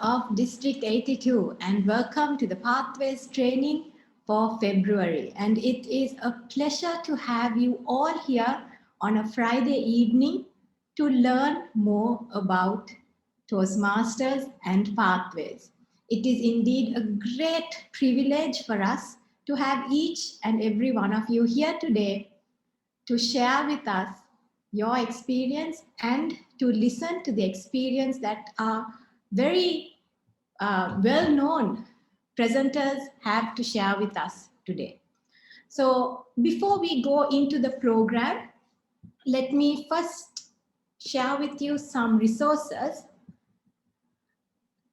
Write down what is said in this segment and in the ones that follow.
of District 82 and welcome to the Pathways training for February. And it is a pleasure to have you all here on a Friday evening to learn more about Toastmasters and Pathways. It is indeed a great privilege for us to have each and every one of you here today to share with us your experience and to listen to the experience that are very well-known presenters have to share with us today. So before we go into the program, let me first share with you some resources.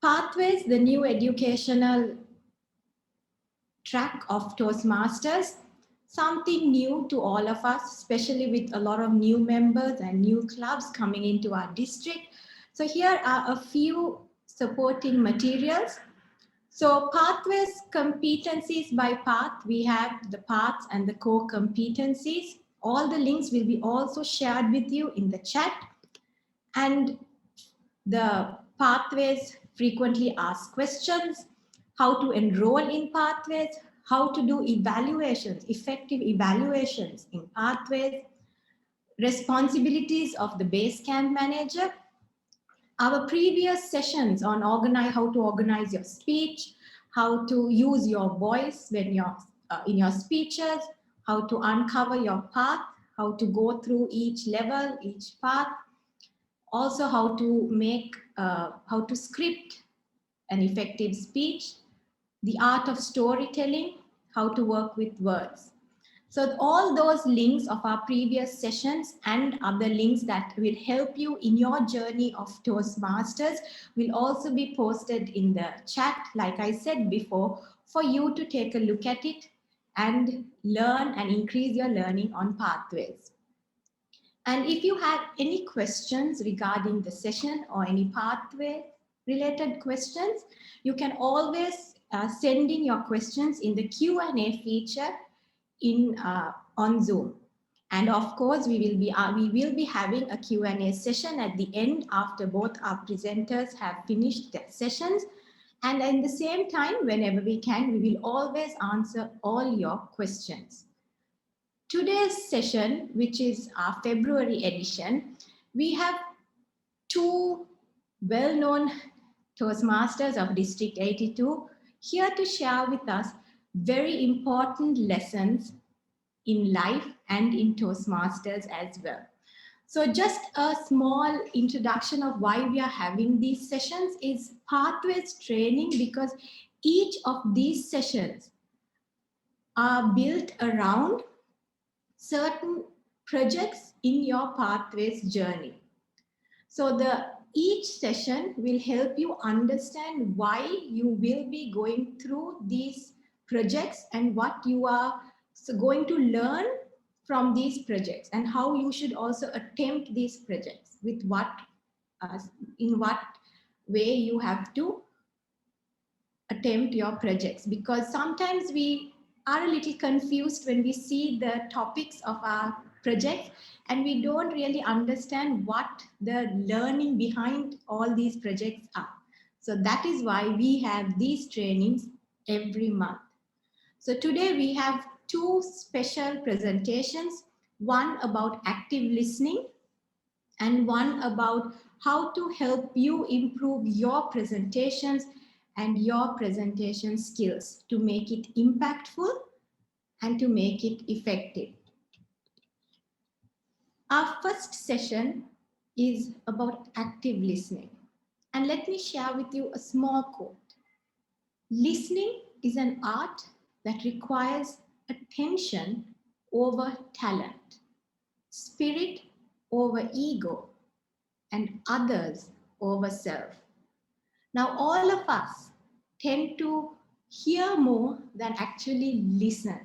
Pathways, the new educational track of Toastmasters, something new to all of us, especially with a lot of new members and new clubs coming into our district. So here are a few supporting materials. So Pathways competencies by path, we have the paths and the core competencies. All the links will be also shared with you in the chat. And the Pathways frequently asked questions, how to enroll in Pathways, how to do evaluations, effective evaluations in Pathways, responsibilities of the Basecamp manager, our previous sessions on how to organize your speech, how to use your voice when you're in your speeches, how to uncover your path, how to go through each level, each path, also how to script an effective speech, the art of storytelling, how to work with words. So all those links of our previous sessions and other links that will help you in your journey of Toastmasters will also be posted in the chat, like I said before, for you to take a look at it and learn and increase your learning on Pathways. And if you have any questions regarding the session or any pathway related questions, you can always send in your questions in the Q&A feature on Zoom. And of course, we will be having a Q&A session at the end after both our presenters have finished their sessions. And at the same time, whenever we can, we will always answer all your questions. Today's session, which is our February edition, we have two well-known Toastmasters of District 82 here to share with us very important lessons in life and in Toastmasters as well. So just a small introduction of why we are having these sessions is Pathways training, because each of these sessions are built around certain projects in your Pathways journey. So each session will help you understand why you will be going through these projects and what you are going to learn from these projects and how you should also attempt these projects with in what way you have to attempt your projects, because sometimes we are a little confused when we see the topics of our projects and we don't really understand what the learning behind all these projects are. So that is why we have these trainings every month. So today we have two special presentations, one about active listening and one about how to help you improve your presentations and your presentation skills to make it impactful and to make it effective. Our first session is about active listening. And let me share with you a small quote. Listening is an art that requires attention over talent, spirit over ego, and others over self. Now, all of us tend to hear more than actually listen.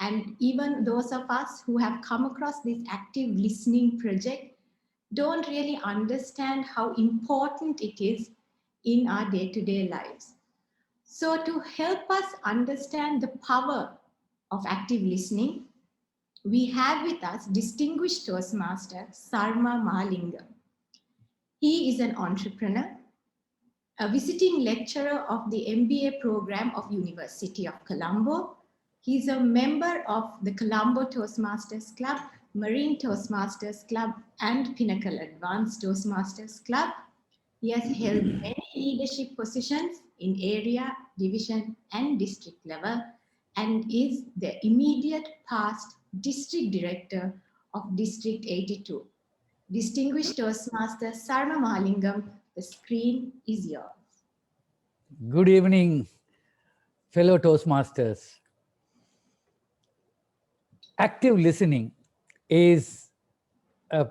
And even those of us who have come across this active listening project don't really understand how important it is in our day-to-day lives. So to help us understand the power of active listening, we have with us distinguished Toastmaster Sarma Mahalingam. He is an entrepreneur, a visiting lecturer of the MBA program of University of Colombo. He's a member of the Colombo Toastmasters Club, Marine Toastmasters Club, and Pinnacle Advanced Toastmasters Club. He has held many leadership positions in area, division, and district level, and is the immediate past district director of District 82. Distinguished Toastmaster Sarma Mahalingam, the screen is yours. Good evening, fellow Toastmasters. Active listening is a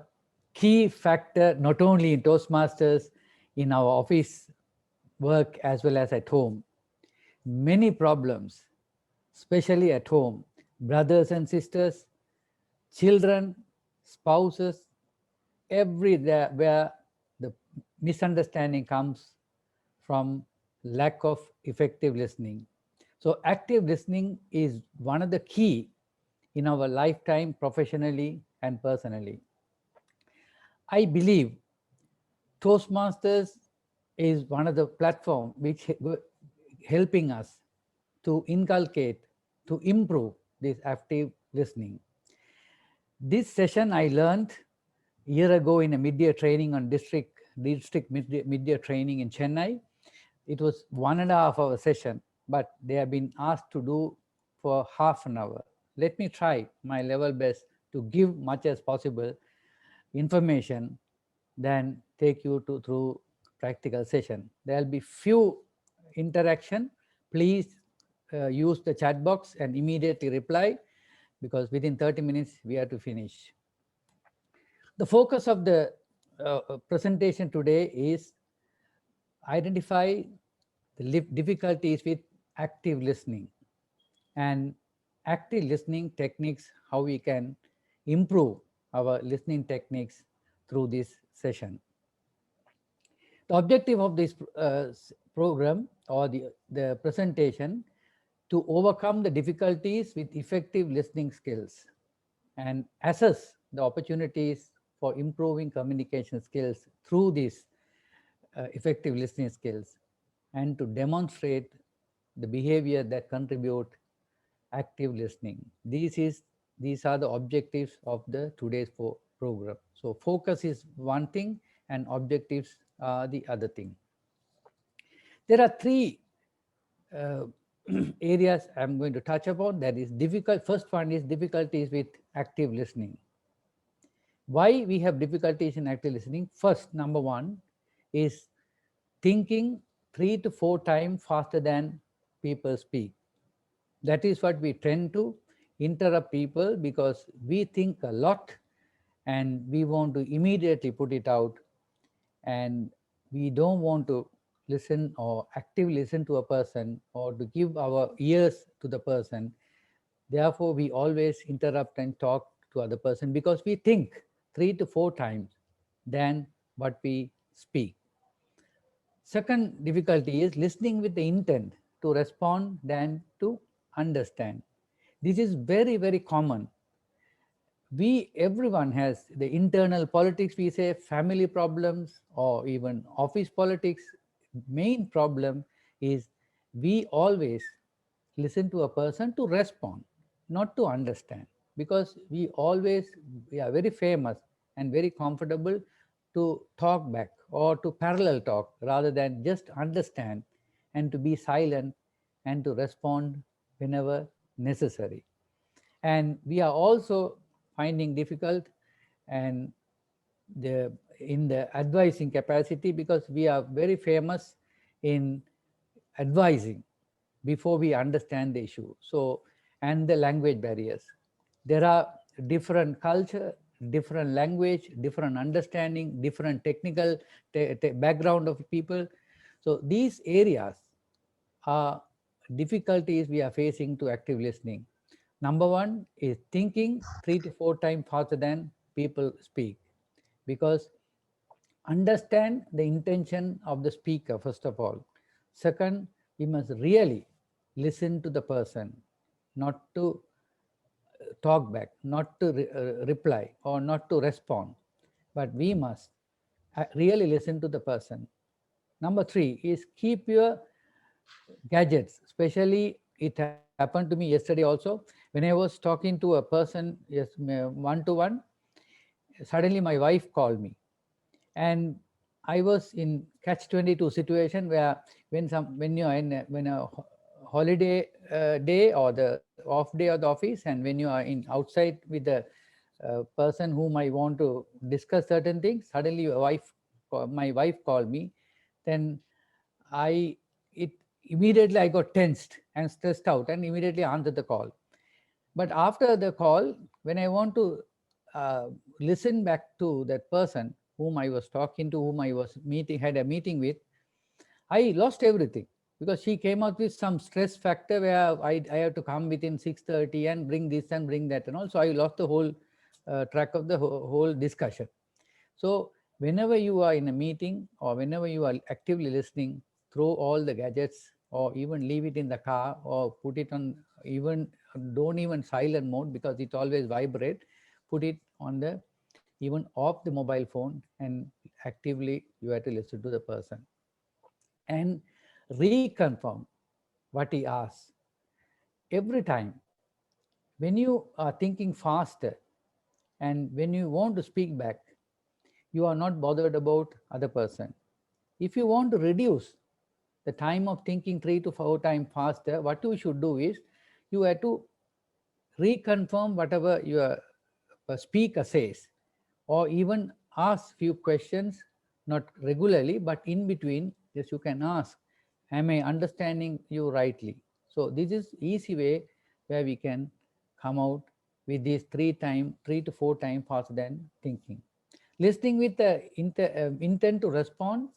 key factor not only in Toastmasters, in our office work as well as at home. Many problems, especially at home, brothers and sisters, children, spouses, everywhere where the misunderstanding comes from lack of effective listening. So active listening is one of the key in our lifetime professionally and personally. I believe Toastmasters is one of the platform which helping us to inculcate, to improve this active listening. This session I learned a year ago in a mid-year training on district mid-year training in Chennai. It was 1.5 hour session, but they have been asked to do for half an hour. Let me try my level best to give much as possible information, then take you through practical session. There will be few interaction. Please use the chat box and immediately reply, because within 30 minutes we have to finish. The focus of the presentation today is identify the difficulties with active listening and active listening techniques, how we can improve our listening techniques through this session. The objective of this program or the presentation to overcome the difficulties with effective listening skills and assess the opportunities for improving communication skills through these effective listening skills, and to demonstrate the behavior that contribute active listening. These are the objectives of the today's program. So focus is one thing and objectives are the other thing. There are three areas I'm going to touch upon. That is difficult. First one is difficulties with active listening. Why we have difficulties in active listening? First, number one is thinking 3 to 4 times faster than people speak. That is what we tend to interrupt people, because we think a lot and we want to immediately put it out, and we don't want to listen or actively listen to a person or to give our ears to the person. Therefore, we always interrupt and talk to other person because we think 3 to 4 times than what we speak. Second difficulty is listening with the intent to respond than to understand. This is very, very common. Everyone has the internal politics, we say, family problems, or even office politics. Main problem is we always listen to a person to respond, not to understand, because we are very famous and very comfortable to talk back or to parallel talk rather than just understand and to be silent and to respond whenever necessary. And we are also finding difficult and in the advising capacity, because we are very famous in advising before we understand the issue. So, and the language barriers. There are different culture, different language, different understanding, different technical background of people. So these areas are difficulties we are facing to active listening. Number one is thinking 3 to 4 times faster than people speak, because understand the intention of the speaker, first of all. Second, we must really listen to the person, not to talk back, not to reply or not to respond, but we must really listen to the person. Number three is keep your gadgets, especially it happened to me yesterday also. When I was talking to a person, yes, one to one, suddenly my wife called me, and I was in catch 22 situation where when you're in when a holiday day or the off day of the office, and when you are in outside with the person whom I want to discuss certain things, suddenly my wife called me, then I it immediately I got tensed and stressed out and immediately answered the call. But after the call, when I want to uh, listen back to that person whom I was talking to, whom I was had a meeting with, I lost everything because she came out with some stress factor where I have to come within 6:30 and bring this and bring that, and also I lost the whole track of the whole discussion. So whenever you are in a meeting or whenever you are actively listening, throw all the gadgets or even leave it in the car or put it on, even don't even silent mode because it always vibrate. Put it on the even off the mobile phone and actively you have to listen to the person and reconfirm what he asks. Every time when you are thinking faster and when you want to speak back, you are not bothered about other person. If you want to reduce the time of thinking 3 to 4 times faster, what you should do is you have to reconfirm whatever your speaker says, or even ask few questions, not regularly, but in between, yes, you can ask, am I understanding you rightly? So this is easy way where we can come out with these 3 to 4 times faster than thinking. Listening with the intent to respond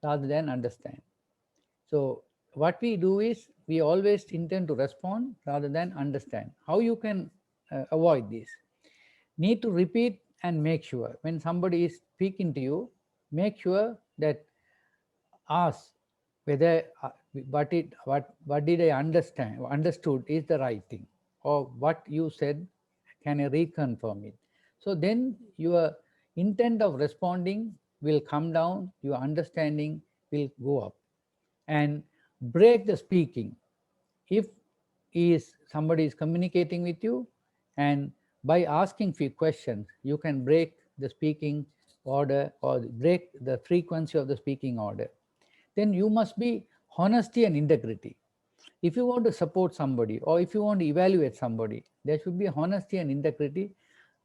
rather than understand. So what we do is we always intend to respond rather than understand. How you can avoid this? Need to repeat and make sure when somebody is speaking to you, make sure that ask whether what did I understood is the right thing, or what you said, can I reconfirm it? So then your intent of responding will come down, your understanding will go up. And break the speaking. If somebody is communicating with you, and by asking few questions, you can break the speaking order or break the frequency of the speaking order. Then you must be honesty and integrity. If you want to support somebody or if you want to evaluate somebody, there should be honesty and integrity,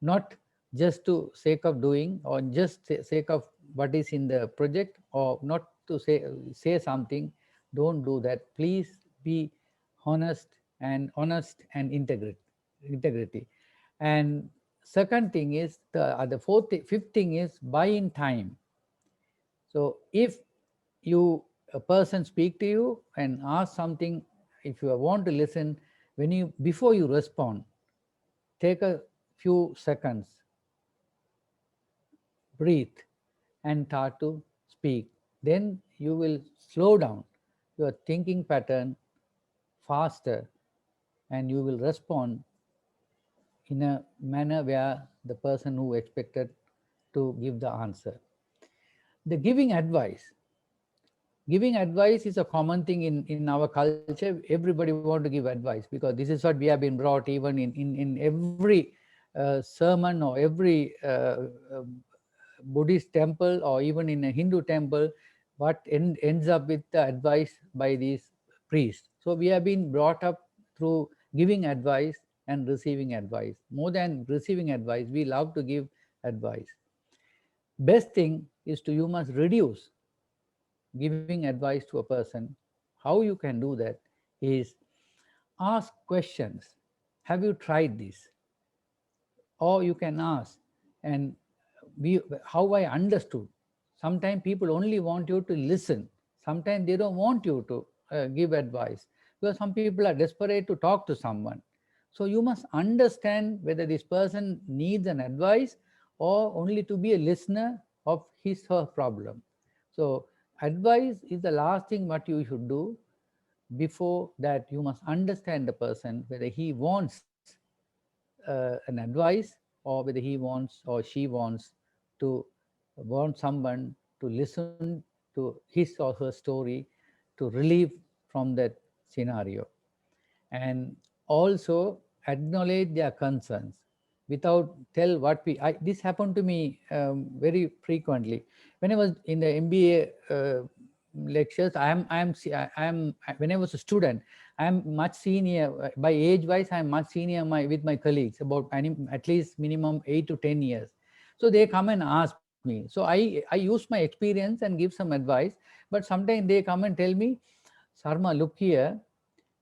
not just to sake of doing or just sake of what is in the project, or not to say something. Don't do that. Please be honest and integrity. And second thing is fifth thing is buy in time. So if a person speak to you and ask something, if you want to listen, before you respond, take a few seconds, breathe, and start to speak. Then you will slow down your thinking pattern faster, and you will respond in a manner where the person who expected to give the answer. The giving advice is a common thing in our culture. Everybody want to give advice because this is what we have been brought. Even in every sermon or every Buddhist temple or even in a Hindu temple, what ends up with the advice by these priests. So we have been brought up through giving advice and receiving advice. More than receiving advice, we love to give advice. Best thing is to you must reduce giving advice to a person. How you can do that is ask questions. Have you tried this? Or you can ask, and how I understood. Sometimes people only want you to listen. Sometimes they don't want you to give advice, because some people are desperate to talk to someone. So you must understand whether this person needs an advice or only to be a listener of his or her problem. So advice is the last thing what you should do. Before that, you must understand the person, whether he wants an advice, or whether he wants or she wants to want someone to listen to to his or her story to relieve from that scenario, and also acknowledge their concerns without tell what this happened to me very frequently when I was in the MBA lectures. When I was a student, I'm much senior by age wise. I'm much senior with my colleagues, about at least minimum 8 to 10 years. So they come and ask me. So I use my experience and give some advice, but sometimes they come and tell me, Sarma, look here,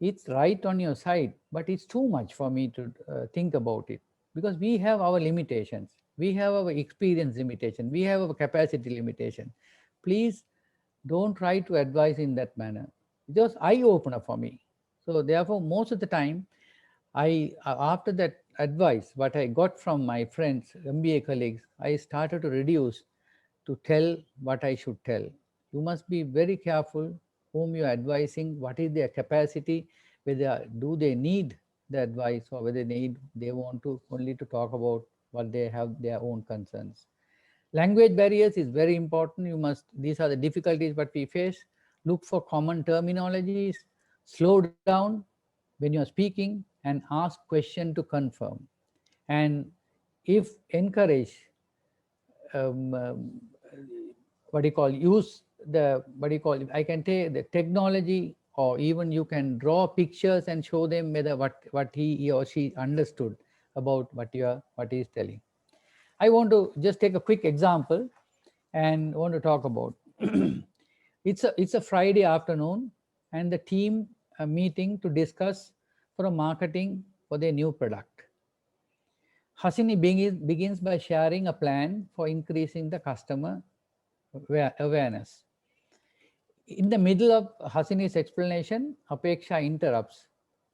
it's right on your side, but it's too much for me to think about it, because we have our limitations, we have our experience limitation, we have our capacity limitation. Please don't try to advise in that manner. It was eye opener for me. So therefore, most of the time, after that advice, what I got from my friends, MBA colleagues, I started to reduce to tell what I should tell. You must be very careful whom you are advising, what is their capacity, whether do they need the advice, or whether they want to only to talk about what they have their own concerns. Language barriers is very important. These are the difficulties what we face. Look for common terminologies, slow down when you're speaking, and ask question to confirm. And if encourage, what do you call, use the, what do you call it, I can take the technology, or even you can draw pictures and show them whether what he or she understood about what he is telling. I want to just take a quick example and want to talk about. It's a Friday afternoon, and the team are meeting to discuss for a marketing for their new product. Hasini begins by sharing a plan for increasing the customer awareness. In the middle of Hasini's explanation, Apeksha interrupts,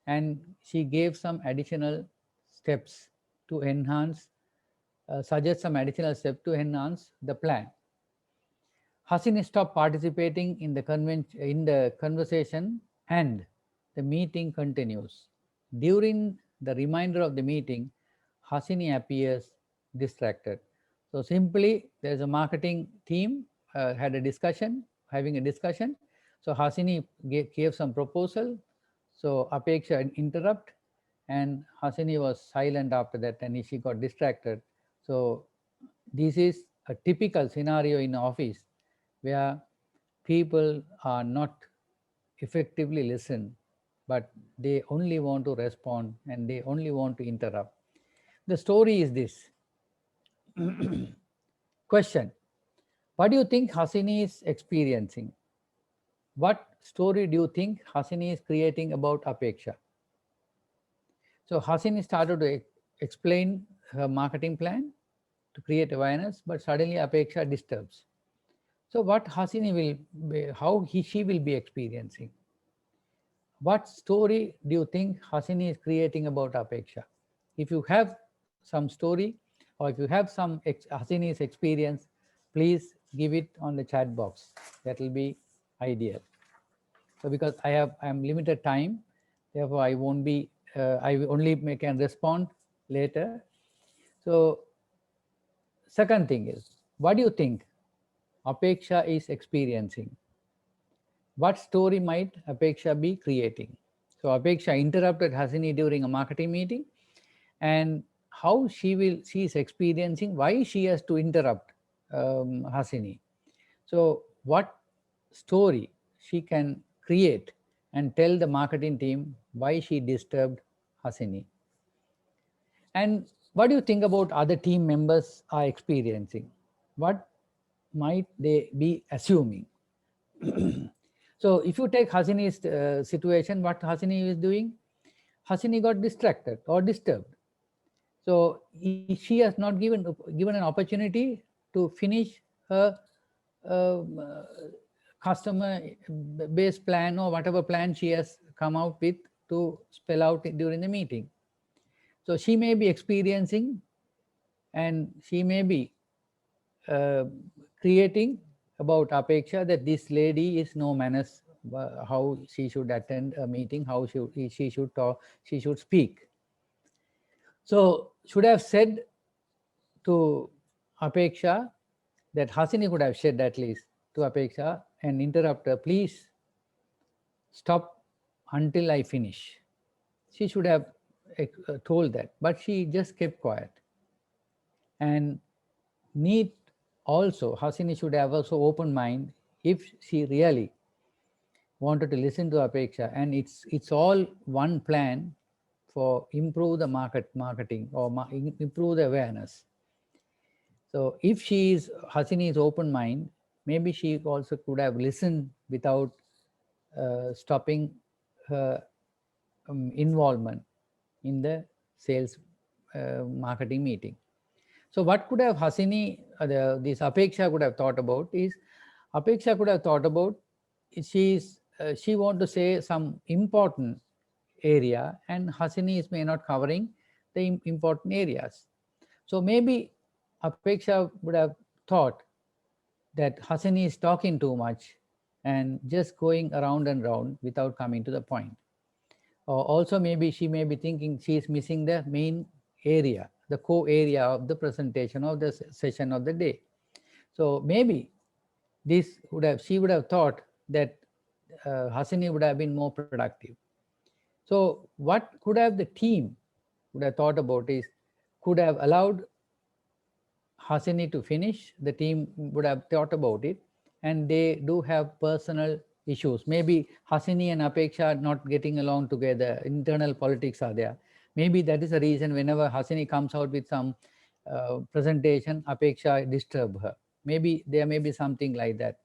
and she gave some additional steps to enhance, suggest some additional steps to enhance the plan. Hasini stopped participating in the conversation, and the meeting continues. During the remainder of the meeting, Hasini appears distracted. So simply, there's a marketing team having a discussion. So Hasini gave some proposal. So Apeksha interrupt, and Hasini was silent after that, and she got distracted. So this is a typical scenario in office where people are not effectively listened, but they only want to respond and they only want to interrupt. The story is this. Question: what do you think Hasini is experiencing? What story do you think Hasini is creating about Apeksha? So Hasini started to explain her marketing plan to create awareness, but suddenly Apeksha disturbs. So what Hasini she will be experiencing? What story do you think Hasini is creating about Apeksha? If you have some story, or if you have some Hasini's experience, please give it on the chat box. That will be ideal. So because I am limited time, therefore I won't be, I only can respond later. So second thing is, what do you think Apeksha is experiencing? What story might Apeksha be creating? So Apeksha interrupted Hasini during a marketing meeting, and how she is experiencing, why she has to interrupt Hasini. So what story she can create and tell the marketing team why she disturbed Hasini. And what do you think about other team members are experiencing? What might they be assuming? So if you take Hasini's situation, what Hasini is doing, Hasini got distracted or disturbed. So she has not given an opportunity to finish her customer base plan, or whatever plan she has come out with to spell out during the meeting. So she may be experiencing, and she may be creating about Apeksha that this lady is no manners, how she should attend a meeting, how she should talk, she should speak. So should have said to Apeksha that Hasini could have said at least to Apeksha, and interrupt her, please stop until I finish. She should have told that, but she just kept quiet. And need also, Hasini should have also open mind if she really wanted to listen to Apeksha, and it's all one plan for improve the marketing or improve the awareness. So if Hasini is open mind, maybe she also could have listened without stopping her involvement in the sales marketing meeting. So what could have Hasini, this Apeksha could have thought about is, Apeksha could have thought about, she want to say some important area, and Hasini is may not covering the important areas. So maybe Apeksha would have thought that Hasini is talking too much and just going around and round without coming to the point. Or also maybe she may be thinking she is missing the main area, the core area of the presentation of the session of the day. So maybe she would have thought that Hasini would have been more productive. So what could have the team would have thought about is, could have allowed Hasini to finish. The team would have thought about it, and they do have personal issues. Maybe Hasini and Apeksha are not getting along together. Internal politics are there. Maybe that is the reason whenever Hasini comes out with some presentation, Apeksha disturb her. Maybe there may be something like that.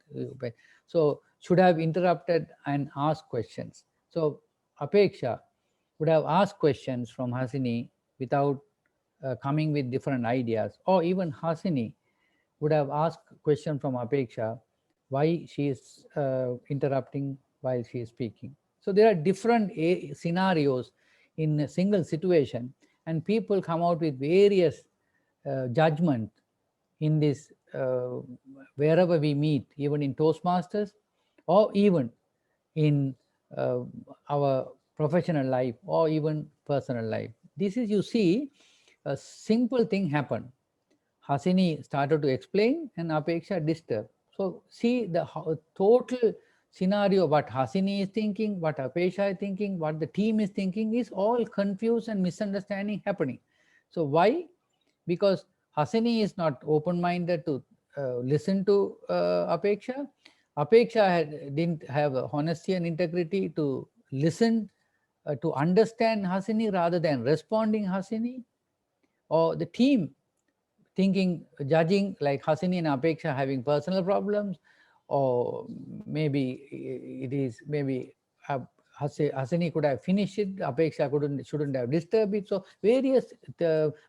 So should have interrupted and asked questions. So Apeksha would have asked questions from Hasini without coming with different ideas, or even Hasini would have asked a question from Apeksha why she is interrupting while she is speaking. So there are different scenarios in a single situation, and people come out with various judgment in this wherever we meet, even in Toastmasters or even in our professional life or even personal life. This is, you see, a simple thing happened. Hasini started to explain and Apeksha disturbed. So see the total scenario, what Hasini is thinking, what Apeksha is thinking, what the team is thinking is all confused and misunderstanding happening. So why? Because Hasini is not open-minded to listen to Apeksha. Apeksha didn't have honesty and integrity to listen, to understand Hasini rather than responding Hasini. Or the team thinking, judging like Hasini and Apeksha having personal problems, or maybe it is maybe Hasini could have finished it, Apeksha shouldn't have disturbed it. So various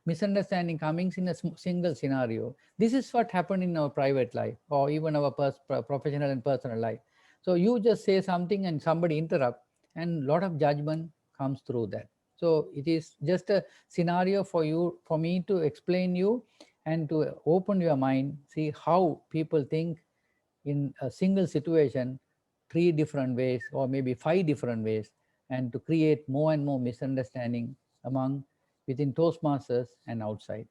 misunderstanding coming in a single scenario. This is what happened in our private life or even our professional and personal life. So you just say something and somebody interrupt, and a lot of judgment comes through that. So it is just a scenario for me to explain you and to open your mind, see how people think in a single situation 3 different ways or maybe 5 different ways, and to create more and more misunderstanding within Toastmasters and outside.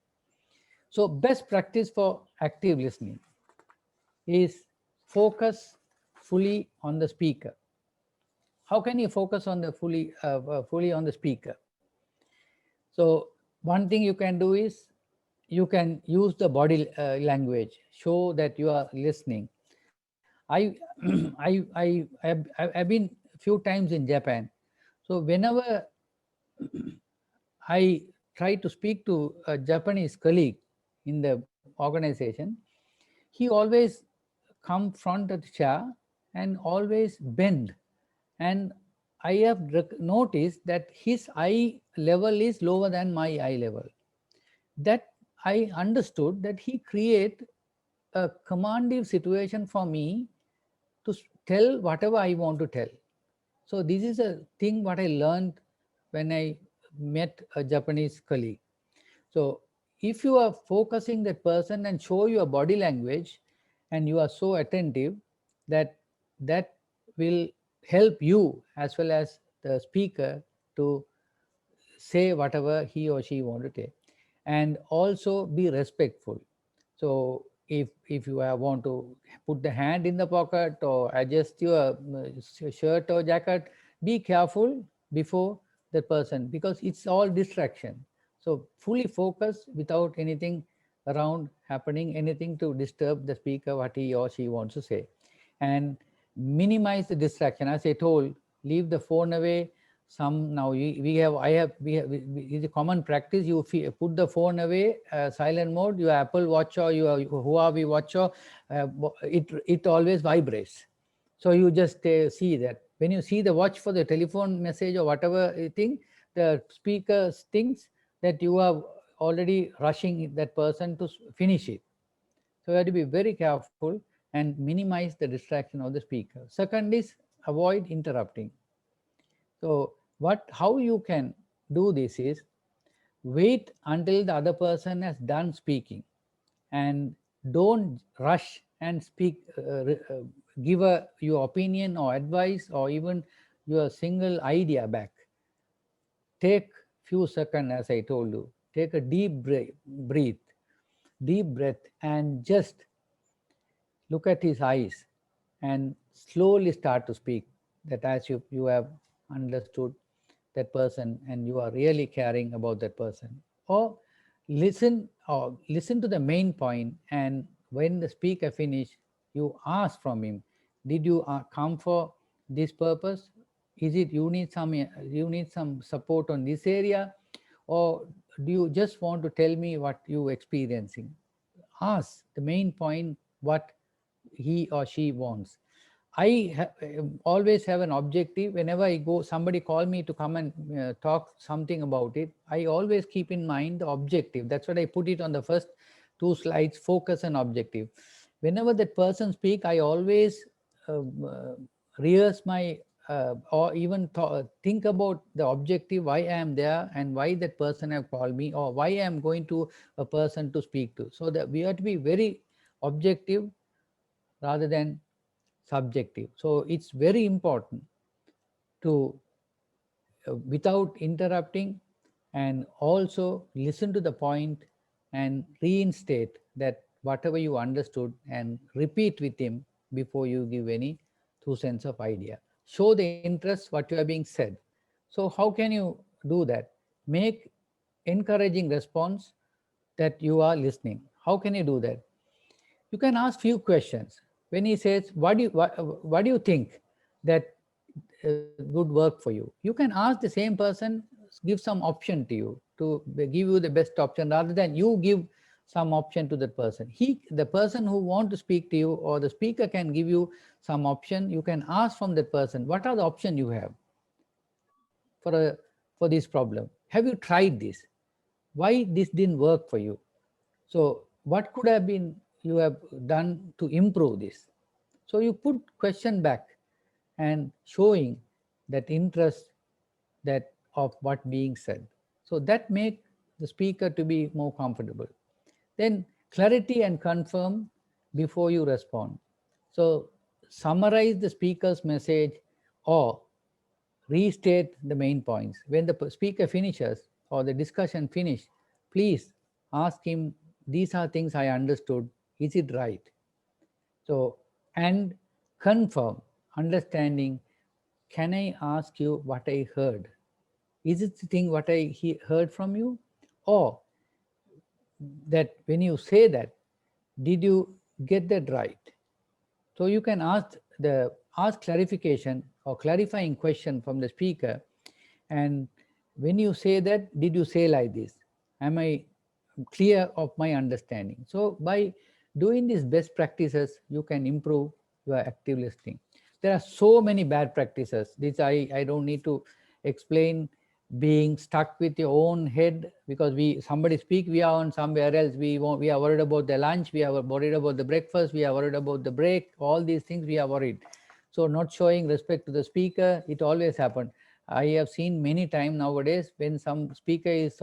So best practice for active listening is focus fully on the speaker. How can you focus on the fully on the speaker? So one thing you can do is you can use the body language, show that you are listening. I've been a few times in Japan. So whenever I try to speak to a Japanese colleague in the organization, he always come front of the chair and always bend. And I have noticed that his eye level is lower than my eye level. That I understood that he create a commanding situation for me to tell whatever I want to tell. So this is a thing what I learned when I met a Japanese colleague. So if you are focusing that person and show your body language, and you are so attentive, that will help you as well as the speaker to say whatever he or she want to say, and also be respectful. So if you want to put the hand in the pocket or adjust your shirt or jacket, be careful before the person, because it's all distraction. So fully focus without anything around happening, anything to disturb the speaker, what he or she wants to say. And minimize the distraction. As I told, leave the phone away. Some now we have I have we have it's a common practice. You put the phone away, silent mode. Your Apple Watch or your Huawei Watch, or it always vibrates. So you just see that when you see the watch for the telephone message or whatever thing, the speaker thinks that you are already rushing that person to finish it. So you have to be very careful and minimize the distraction of the speaker. Second is avoid interrupting. So how you can do this is wait until the other person has done speaking, and don't rush and speak, give your opinion or advice or even your single idea back. Take few seconds, as I told you. Take a deep breath, and just look at his eyes and slowly start to speak, that as you have understood that person and you are really caring about that person. Or listen to the main point, and when the speaker finish, you ask from him, did you come for this purpose? Is it you need some support on this area, or do you just want to tell me what you experiencing? Ask the main point, what he or she wants. Always have an objective. Whenever I go, somebody call me to come and talk something about it, I always keep in mind the objective. That's what I put it on the first two slides: focus and objective. Whenever that person speak, I always rehearse my or even think about the objective, why I am there and why that person have called me, or why I am going to a person to speak to. So that we have to be very objective rather than subjective. So it's very important to without interrupting, and also listen to the point and reinstate that whatever you understood, and repeat with him before you give any 2 cents of idea. Show the interest what you are being said. So how can you do that? Make encouraging response that you are listening. How can you do that? You can ask few questions. When he says, what do you think that would work for you? You can ask the same person, give some option to you, to give you the best option, rather than you give some option to that person. The person who want to speak to you, or the speaker can give you some option. You can ask from that person, what are the option you have for this problem? Have you tried this? Why this didn't work for you? So what could have been you have done to improve this? So you put question back and showing that interest, that of what being said. So that make the speaker to be more comfortable. Then clarity and confirm before you respond. So summarize the speaker's message or restate the main points. When the speaker finishes or the discussion finish, please ask him, these are things I understood, is it right? So, and confirm, understanding, can I ask you what I heard? Is it the thing what I heard from you? Or that when you say that, did you get that right? So you can ask clarification or clarifying question from the speaker. And when you say that, did you say like this? Am I clear of my understanding? So by doing these best practices, you can improve your active listening. There are so many bad practices. This I don't need to explain. Being stuck with your own head, because somebody speak, we are on somewhere else. We are worried about the lunch, we are worried about the breakfast, we are worried about the break, all these things we are worried. So not showing respect to the speaker, it always happen. I have seen many times nowadays when some speaker is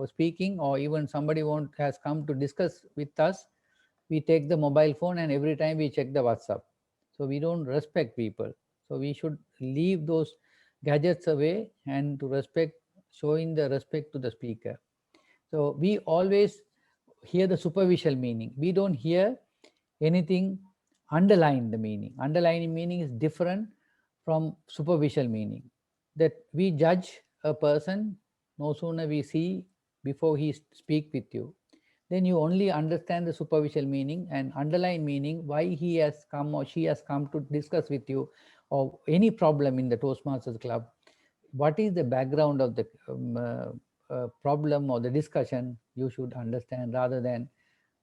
speaking, or even somebody has come to discuss with us, we take the mobile phone and every time we check the WhatsApp. So we don't respect people. So we should leave those gadgets away and to respect, showing the respect to the speaker. So we always hear the superficial meaning. We don't hear anything underline the meaning. Underlying meaning is different from superficial meaning. That we judge a person no sooner we see before he speak with you, then you only understand the superficial meaning, and underlying meaning, why he has come or she has come to discuss with you, or any problem in the Toastmasters club. What is the background of the problem or the discussion, you should understand, rather than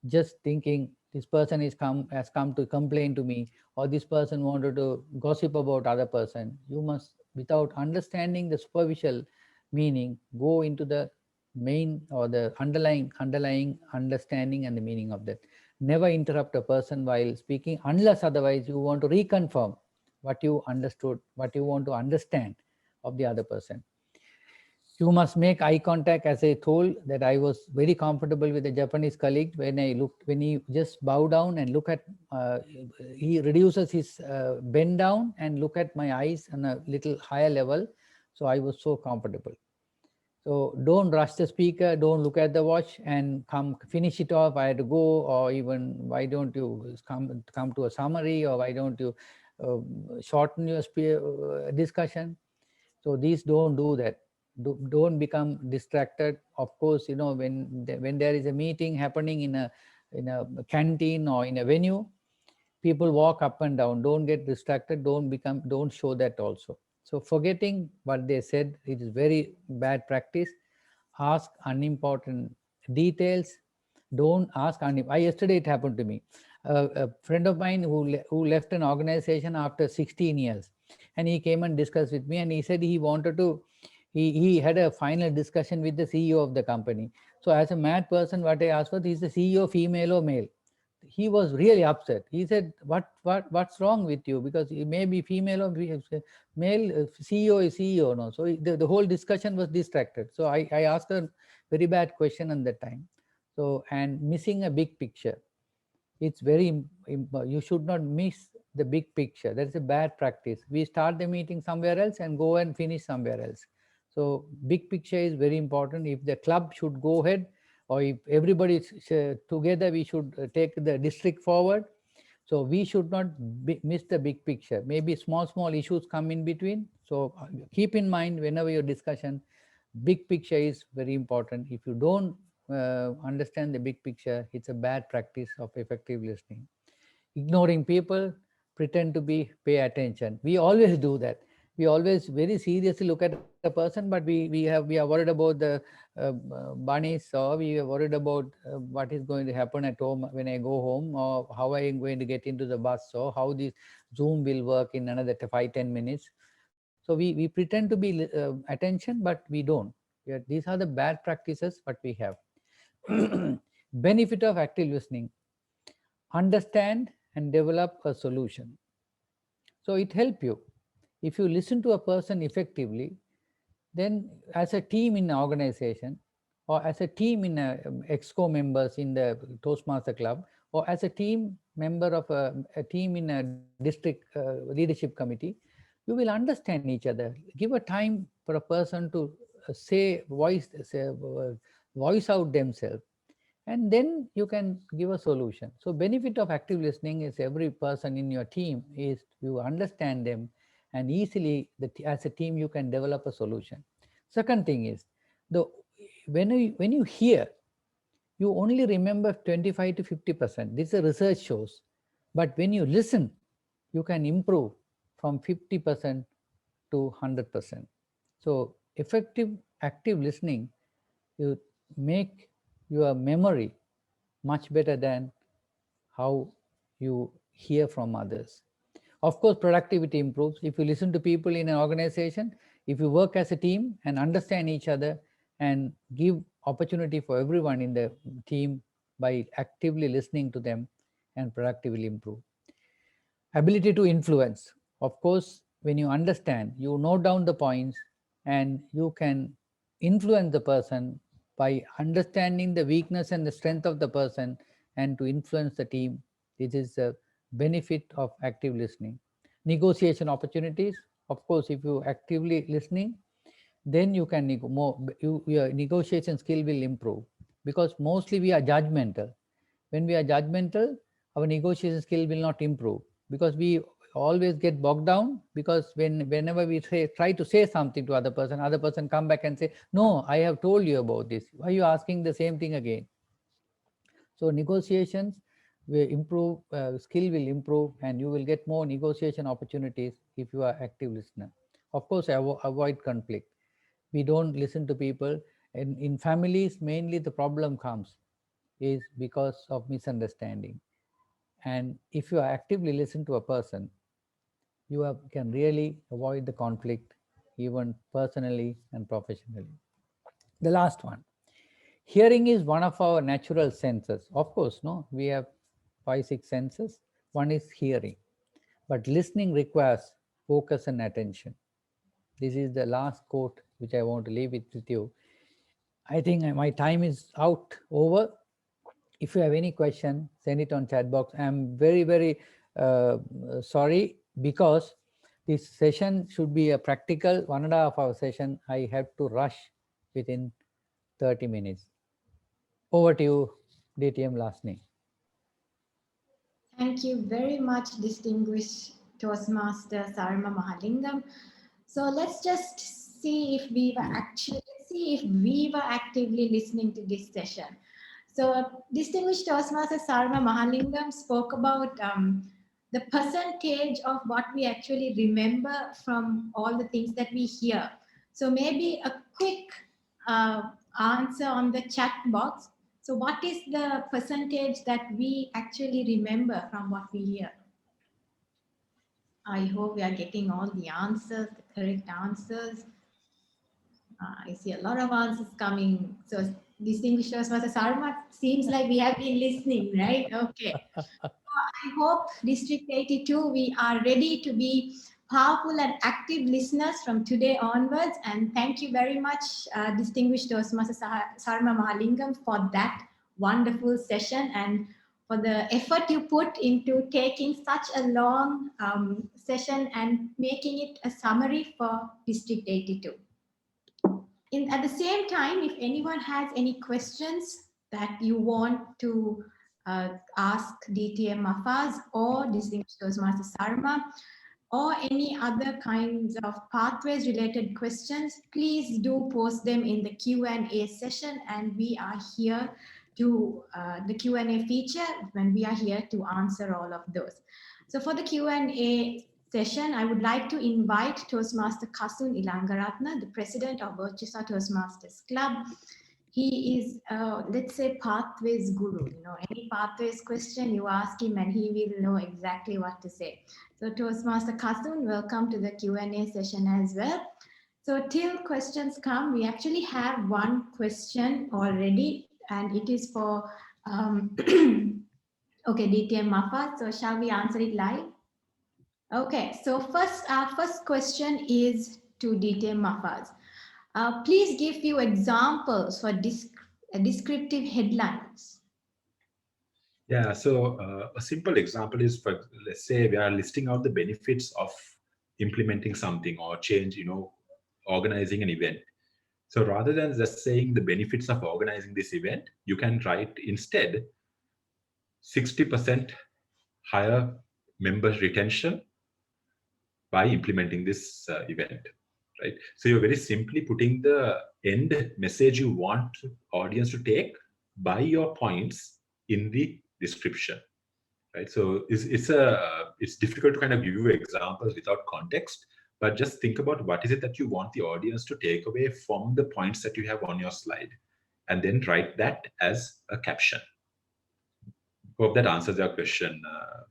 just thinking this person has come to complain to me, or this person wanted to gossip about other person. You must, without understanding the superficial meaning, go into the main or the underlying understanding and the meaning of that. Never interrupt a person while speaking unless otherwise you want to reconfirm what you understood, what you want to understand of the other person. You must make eye contact. As I told, that I was very comfortable with the Japanese colleague when he just bow down and look at, he reduces his bend down and look at my eyes on a little higher level. So I was so comfortable. So don't rush the speaker, don't look at the watch and finish it off. I had to go, or even why don't you come to a summary, or why don't you shorten your discussion. So these don't do that. Don't become distracted. Of course, when there is a meeting happening in a canteen or in a venue, people walk up and down. Don't get distracted. Don't show that also. So forgetting what they said, it is very bad practice. Ask unimportant details. Don't ask yesterday it happened to me. A friend of mine who left an organization after 16 years, and he came and discussed with me, and he said he wanted to, he had a final discussion with the CEO of the company. So as a mad person, what I asked was, is the CEO female or male? He was really upset. He said, what's wrong with you? Because it may be female or male. CEO is CEO. No, so the whole discussion was distracted. So I asked a very bad question at that time. So, and missing a big picture, it's very you should not miss the big picture. That's a bad practice. We start the meeting somewhere else and go and finish somewhere else. So big picture is very important. If the club should go ahead, or if everybody is together, we should take the district forward. So we should not miss the big picture. Maybe small issues come in between. So keep in mind, whenever your discussion, big picture is very important. If you don't understand the big picture, it's a bad practice of effective listening. Ignoring people, pretend to pay attention. We always do that. We always very seriously look at a person, but we are worried about the bunnies, or we are worried about what is going to happen at home when I go home, or how I am going to get into the bus, or how this Zoom will work in another 5-10 minutes. So we pretend to be attention, but we don't. These are the bad practices what we have. Benefit of active listening: understand and develop a solution. So it helps you. If you listen to a person effectively, then as a team in an organization, or as a team in EXCO members in the Toastmaster Club, or as a team member of a team in a district leadership committee, you will understand each other. Give a time for a person to voice out themselves, and then you can give a solution. So benefit of active listening is every person in your team is you understand them, and easily as a team you can develop a solution. Second thing is, when you hear, you only remember 25 to 50%. This is research shows. But when you listen, you can improve from 50% to 100%. So effective active listening, you make your memory much better than how you hear from others. Of course, productivity improves. If you listen to people in an organization, if you work as a team and understand each other and give opportunity for everyone in the team by actively listening to them, and productively improve. Ability to influence. Of course, when you understand, you note down the points, and you can influence the person by understanding the weakness and the strength of the person, and to influence the team. This is the benefit of active listening. Negotiation opportunities. Of course, if you actively listening, then you can your negotiation skill will improve, because mostly we are judgmental. When we are judgmental, our negotiation skill will not improve, because we always get bogged down, because whenever we try to say something to other person come back and say, no, I have told you about this, why are you asking the same thing again? So negotiations will improve, skill will improve, and you will get more negotiation opportunities if you are active listener. Of course, avoid conflict. We don't listen to people, and in families mainly the problem comes is because of misunderstanding. And if you actively listen to a person, you can really avoid the conflict, even personally and professionally. The last one, hearing is one of our natural senses. Of course, no, we have 5 6 senses. One is hearing, but listening requires focus and attention. This is the last quote which I want to leave it with you. I think my time is over. If you have any question, send it on chat box. I'm very uh, sorry, because this session should be a practical 1.5 hour session. I have to rush within 30 minutes. Over to you, DTM Lasni. Thank you very much, distinguished Toastmaster Sarma Mahalingam. So let's just see if we were actively listening to this session. So distinguished Toastmaster Sarma Mahalingam spoke about the percentage of what we actually remember from all the things that we hear. So maybe a quick answer on the chat box. So what is the percentage that we actually remember from what we hear? I hope we are getting all the answers, the correct answers. I see a lot of answers coming. So distinguished Toastmaster Sarma, seems like we have been listening, right? Okay. I hope District 82, we are ready to be powerful and active listeners from today onwards. And thank you very much, distinguished Toastmaster Sarma Mahalingam, for that wonderful session and for the effort you put into taking such a long session and making it a summary for District 82. At the same time, if anyone has any questions that you want to ask DTM Mafaz or Distinguished Toastmaster Sarma, or any other kinds of pathways related questions, please do post them in the Q&A session, and we are here to the Q&A feature when we are here to answer all of those. So for the Q&A session, I would like to invite Toastmaster Kasun Ilangaratna, the president of Birchesa Toastmasters Club. He is, let's say, pathways guru. You know, any pathways question you ask him and he will know exactly what to say. So Toastmaster Kasun, welcome to the Q&A session as well. So till questions come, we actually have one question already, and it is for, okay, DTM Mafaz. So shall we answer it live? Okay, so our first question is to DTM Mafaz. Please give few examples for descriptive headlines. Yeah, so a simple example is, for let's say we are listing out the benefits of implementing something or change, organizing an event. So rather than just saying the benefits of organizing this event, you can write instead 60% higher member retention by implementing this event, right? So you're very simply putting the end message you want audience to take by your points in the description, right? So it's difficult to kind of give you examples without context, but just think about what is it that you want the audience to take away from the points that you have on your slide, and then write that as a caption. Hope that answers your question,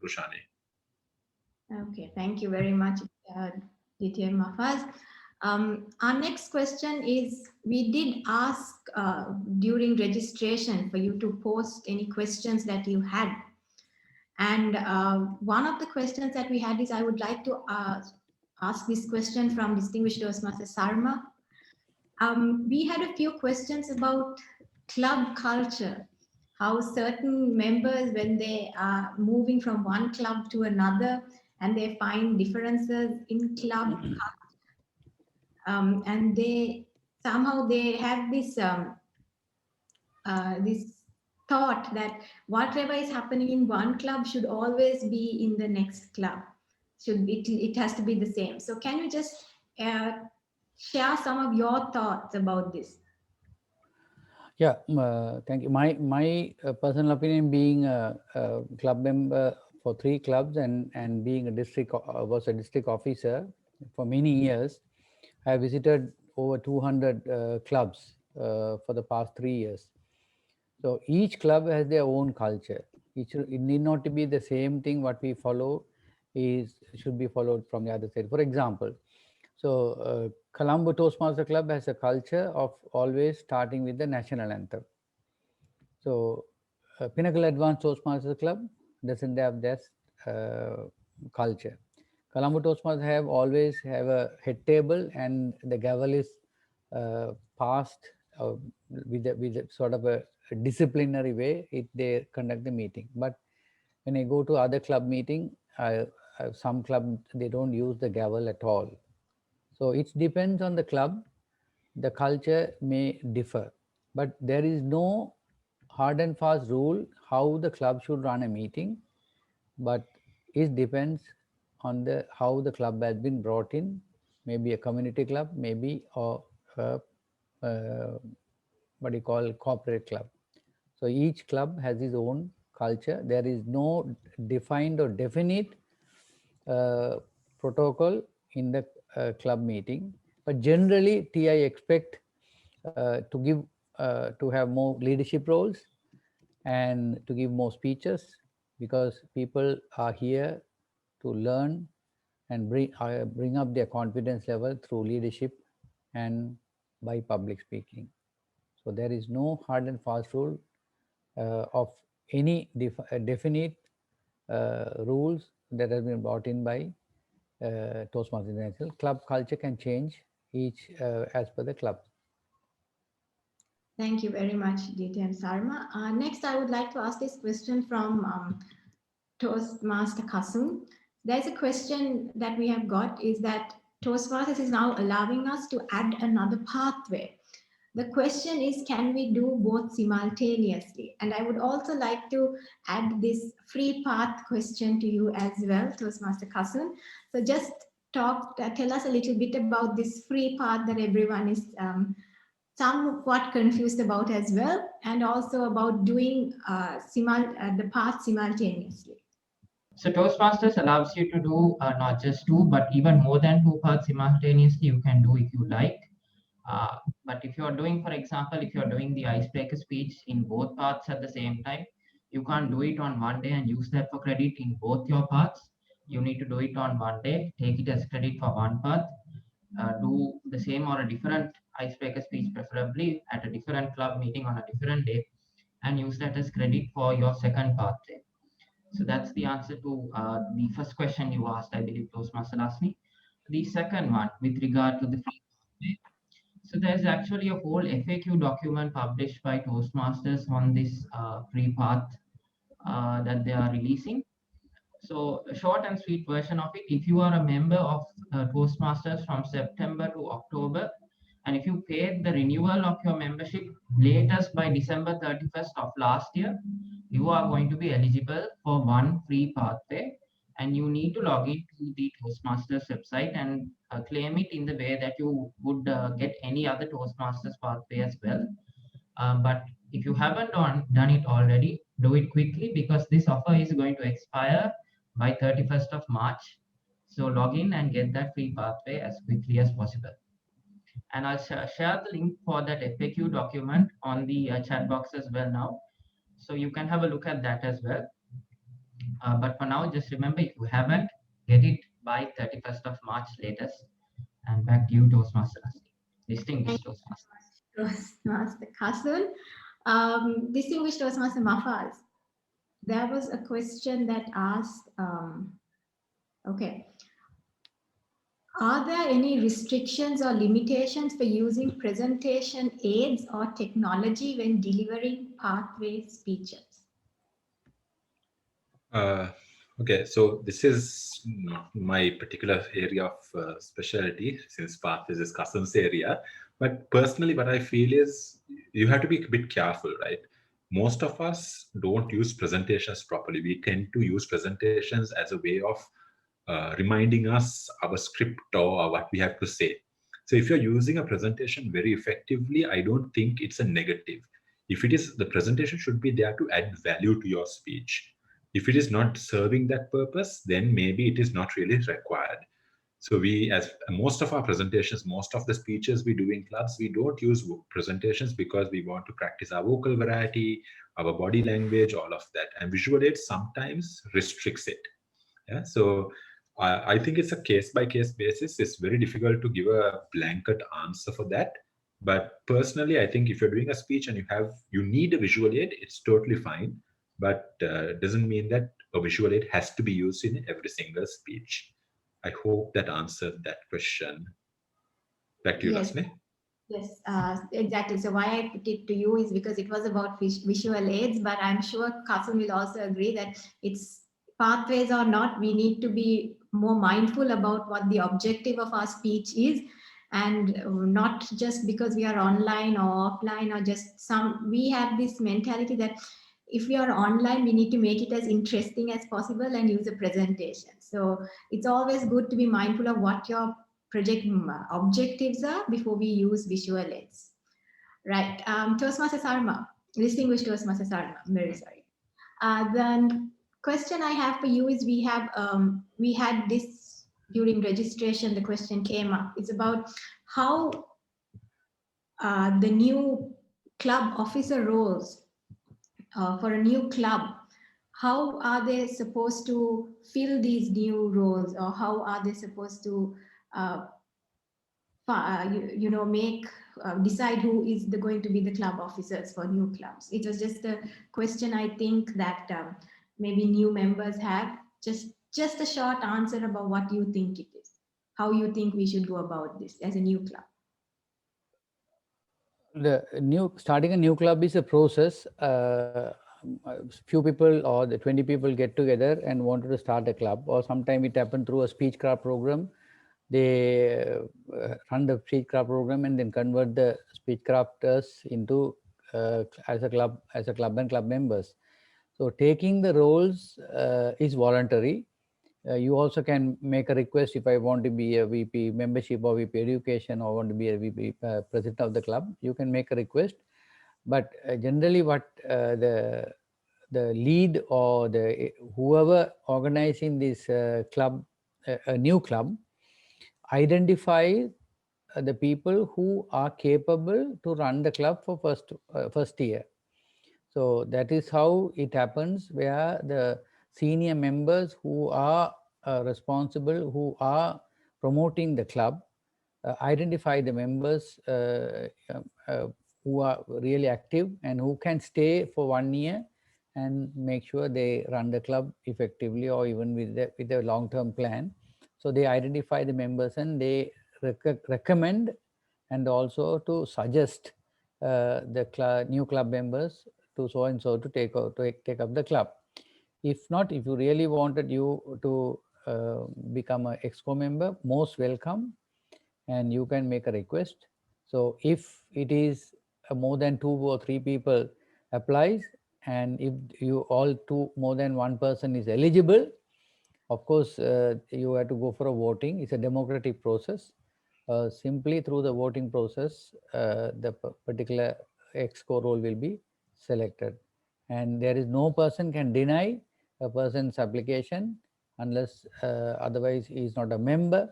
Rushani. Okay, thank you very much, DTM Mafaz. Our next question is, we did ask during registration for you to post any questions that you had. And one of the questions that we had is, I would like to ask this question from Distinguished Toastmaster Sarma. We had a few questions about club culture, how certain members, when they are moving from one club to another, and they find differences in club culture, and they somehow they have this this thought that whatever is happening in one club should always be in the next club. It has to be the same. So can you just share some of your thoughts about this? Yeah, thank you. My personal opinion, being a club member for 3 clubs and being a was a district officer for many years, I visited over 200 clubs for the past 3 years. So each club has their own culture. It need not to be the same thing what we follow should be followed from the other side. For example, so Colombo Toastmaster Club has a culture of always starting with the national anthem. So Pinnacle Advanced Toastmasters Club doesn't have that culture. Colombo Toastmasters always have a head table, and the gavel is passed with a sort of a disciplinary way. They conduct the meeting. But when I go to other club meeting, some club they don't use the gavel at all. So it depends on the club. The culture may differ, but there is no hard and fast rule how the club should run a meeting, but it depends on how the club has been brought in. Maybe a community club, maybe or what you call corporate club. So each club has its own culture. There is no defined or definite protocol in the club meeting, but generally TI expect to have more leadership roles and to give more speeches, because people are here to learn and bring up their confidence level through leadership and by public speaking. So there is no hard and fast rule of any definite rules that have been brought in by Toastmasters International. Club culture can change each as per the club. Thank you very much, DT and Sarma. Next, I would like to ask this question from Toastmaster Kasum. There's a question that we have got is that Toastmasters is now allowing us to add another pathway. The question is, can we do both simultaneously? And I would also like to add this free path question to you as well, Toastmaster Kasum. So just tell us a little bit about this free path that everyone is somewhat confused about as well, and also about doing the path simultaneously. So Toastmasters allows you to do not just 2, but even more than 2 paths simultaneously. You can do if you like. But if you're doing, for example, if you're doing the icebreaker speech in both paths at the same time, you can't do it on one day and use that for credit in both your paths. You need to do it on one day, take it as credit for one path, do the same or a different icebreaker speech, preferably at a different club meeting on a different day, and use that as credit for your second path day. So that's the answer to the first question you asked, I believe, Toastmaster asked me. The second one, with regard to the free pathway. So there's actually a whole FAQ document published by Toastmasters on this free path that they are releasing. So a short and sweet version of it, if you are a member of Toastmasters from September to October, and if you paid the renewal of your membership latest by December 31st of last year, you are going to be eligible for one free pathway, and you need to log into the Toastmasters website and claim it in the way that you would get any other Toastmasters pathway as well. But if you haven't done it already, do it quickly, because this offer is going to expire by 31st of March. So log in and get that free pathway as quickly as possible. And I'll share the link for that FAQ document on the chat box as well now. So you can have a look at that as well. But for now, just remember, if you haven't, get it by 31st of March latest. And back to you, Toastmaster Asli. Distinguished Toastmaster. Toastmaster Kasum. Distinguished Toastmaster Mahfaz. There was a question that asked, okay, are there any restrictions or limitations for using presentation aids or technology when delivering pathway speeches? Okay, so this is not my particular area of specialty, since path is Kasum's area. But personally, what I feel is you have to be a bit careful, right? most of us don't use presentations properly. We tend to use presentations as a way of reminding us our script or what we have to say. So if you're using a presentation very effectively, I don't think it's a negative. If it is, the presentation should be there to add value to your speech. If it is not serving that purpose, then maybe it is not really required. So we, as most of our presentations, most of the speeches we do in clubs, we don't use presentations because we want to practice our vocal variety, our body language, all of that. And visual aids sometimes restricts it. Yeah. So I think it's a case-by-case basis. It's very difficult to give a blanket answer for that. But personally, I think if you're doing a speech and you need a visual aid, it's totally fine. But doesn't mean that a visual aid has to be used in every single speech. I hope that answered that question. Back to you, Yes. Lasmi. Yes, exactly. So why I put it to you is because it was about visual aids, but I'm sure Kasim will also agree that it's pathways or not, we need to be more mindful about what the objective of our speech is, and not just because we are online or offline or just we have this mentality that if we are online, we need to make it as interesting as possible and use a presentation. So it's always good to be mindful of what your project objectives are before we use visual aids. Right. Toastmaster Sarma, distinguished Toastmaster Sarma, I'm very sorry. The question I have for you is we had this during registration, the question came up. It's about how the new club officer roles for a new club, how are they supposed to fill these new roles, or how are they supposed to make decide who is going to be the club officers for new clubs? It was just a question I think that maybe new members have. Just a short answer about what you think it is, how you think we should go about this as a new club. Starting a new club is a process. Few people or the 20 people get together and wanted to start a club, or sometime it happened through a speechcraft program. They run the speechcraft program and then convert the speechcrafters into as a club and club members. So taking the roles is voluntary. You also can make a request. If I want to be a VP membership or VP education, or want to be a VP president of the club, you can make a request. But generally what the lead or the whoever organizing this club, a new club, identify the people who are capable to run the club for first year. So that is how it happens, where the senior members who are responsible, who are promoting the club, identify the members who are really active and who can stay for 1 year and make sure they run the club effectively, or even with a long-term plan. So they identify the members and they recommend and also to suggest the new club members to so and so to take up the club. If not, if you really wanted you to become an EXCO member, most welcome, and you can make a request. So if it is more than 2 or 3 people applies, and if you more than one person is eligible, of course you have to go for a voting. It's a democratic process. Simply through the voting process, the particular EXCO role will be selected, and there is no person can deny a person's application unless otherwise he is not a member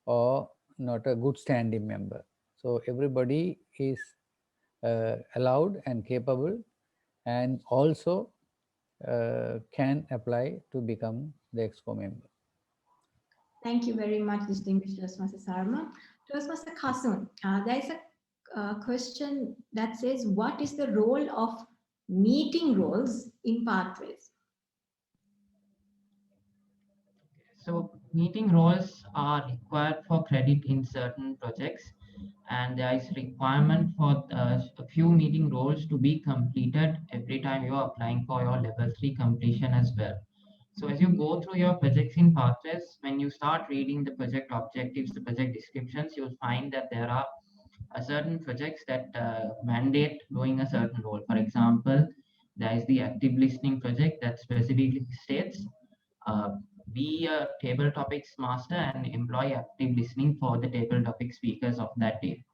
or not a good standing member. So everybody is allowed and capable, and also can apply to become the EXCO member. Thank you very much, distinguished Toastmaster Sarma. Toastmaster Kasun, there is a question that says, what is the role of meeting roles in pathways? So meeting roles are required for credit in certain projects, and there is requirement for a few meeting roles to be completed every time you are applying for your level 3 completion as well. So as you go through your projects in pathways, when you start reading the project objectives, the project descriptions, you'll find that there are certain projects that mandate doing a certain role. For example, There is the active listening project that specifically states be a table topics master and employ active listening for the table topic speakers of that day.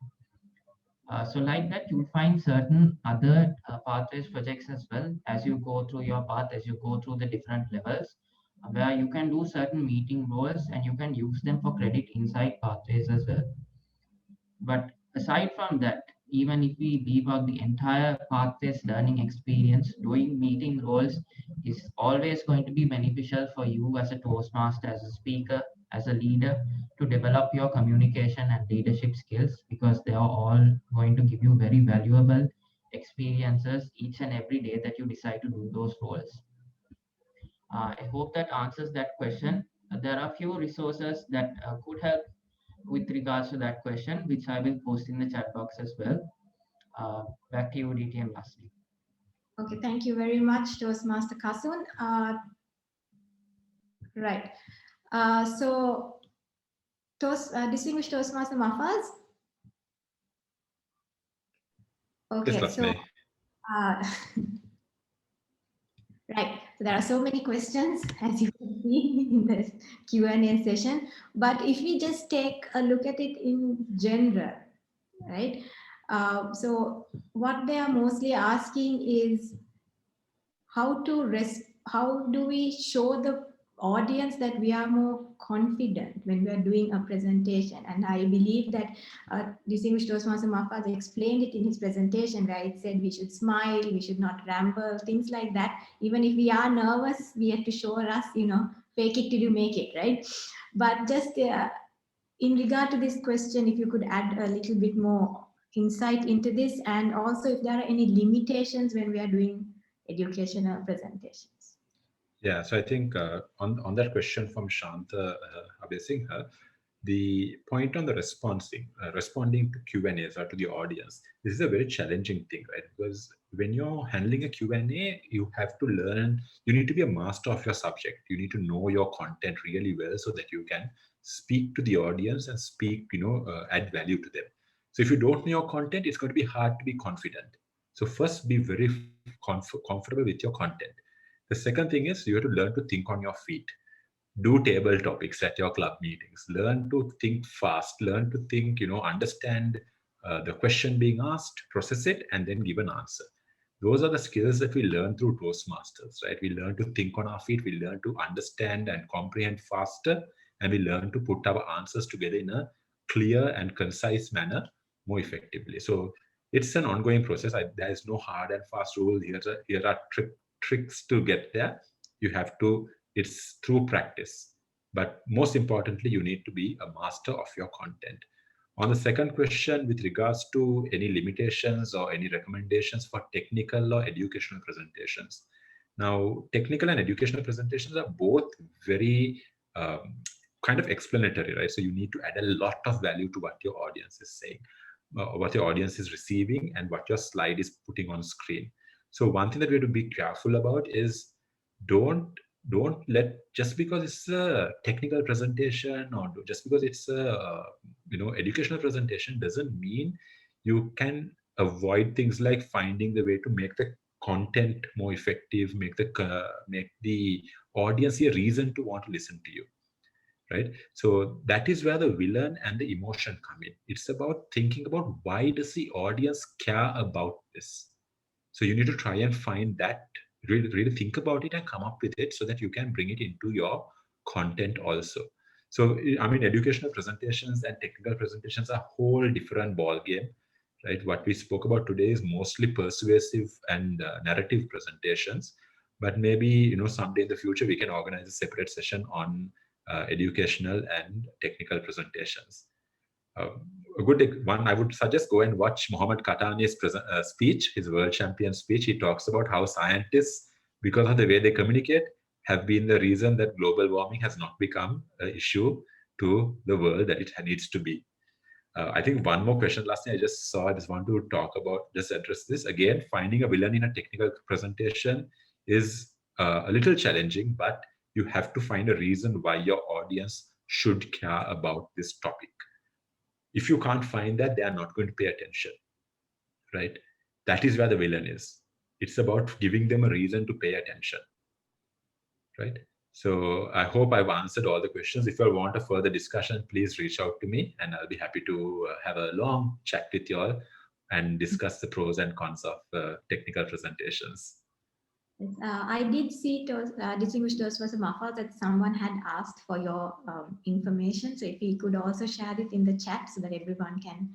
So like that, you'll find certain other pathways projects as well as you go through your path, as you go through the different levels, where you can do certain meeting roles and you can use them for credit inside pathways as well. But aside from that, even if we leave out the entire pathways learning experience, doing meeting roles is always going to be beneficial for you as a Toastmaster, as a speaker, as a leader, to develop your communication and leadership skills, because they are all going to give you very valuable experiences each and every day that you decide to do those roles. I hope that answers that question. There are a few resources that could help with regards to that question, which I will post in the chat box as well. Back to you, DT and Leslie. Okay, thank you very much, Toastmaster Kasun. Right. So, distinguished Toastmaster Mahfaz. Okay, Yes, so right. So there are so many questions, as you can see in this Q&A session. But if we just take a look at it in general, right? So what they are mostly asking is how do we show the audience that we are more confident when we are doing a presentation? And I believe that distinguished Toastmaster Mahfaz explained it in his presentation, where it said we should smile, we should not ramble, things like that. Even if we are nervous, we have to show us, fake it till you make it, right? But just in regard to this question, if you could add a little bit more insight into this, and also if there are any limitations when we are doing educational presentations. Yeah, so I think on that question from Shanta Abesingha, the point on the responding to Q&As or to the audience, this is a very challenging thing, right? Because when you're handling a Q&A, you have to learn, you need to be a master of your subject. You need to know your content really well so that you can speak to the audience and speak, add value to them. So if you don't know your content, it's going to be hard to be confident. So first, be very comfortable with your content. The second thing is you have to learn to think on your feet. Do table topics at your club meetings. Learn to think fast. Learn to think, understand the question being asked, process it, and then give an answer. Those are the skills that we learn through Toastmasters, right? We learn to think on our feet. We learn to understand and comprehend faster, and we learn to put our answers together in a clear and concise manner more effectively. So it's an ongoing process. There is no hard and fast rule. Here are tricks to get there. You have to, it's through practice. But most importantly, you need to be a master of your content. On the second question, with regards to any limitations or any recommendations for technical or educational presentations. Now, technical and educational presentations are both very kind of explanatory, right? So you need to add a lot of value to what your audience is saying, what your audience is receiving, and what your slide is putting on screen. So one thing that we have to be careful about is don't let, just because it's a technical presentation or just because it's a educational presentation doesn't mean you can avoid things like finding the way to make the content more effective, make the audience a reason to want to listen to you, right? So that is where the villain and the emotion come in. It's about thinking about why does the audience care about this. So you need to try and find that, really think about it and come up with it so that you can bring it into your content also. So, I mean, educational presentations and technical presentations are a whole different ball game, right? What we spoke about today is mostly persuasive and narrative presentations, but maybe, someday in the future, we can organize a separate session on educational and technical presentations. A good one, I would suggest go and watch Mohammad Katani's speech, his world champion speech. He talks about how scientists, because of the way they communicate, have been the reason that global warming has not become an issue to the world that it needs to be. I think one more question. Last thing I just saw, I just want to talk about, just address this. Again, finding a villain in a technical presentation is a little challenging, but you have to find a reason why your audience should care about this topic. If you can't find that, they are not going to pay attention, right? That is where the villain is. It's about giving them a reason to pay attention, right? So I hope I've answered all the questions. If you want a further discussion, please reach out to me and I'll be happy to have a long chat with you all and discuss the pros and cons of technical presentations. I did see distinguished Toastmaster Mahfaz that someone had asked for your information. So if you could also share it in the chat so that everyone can,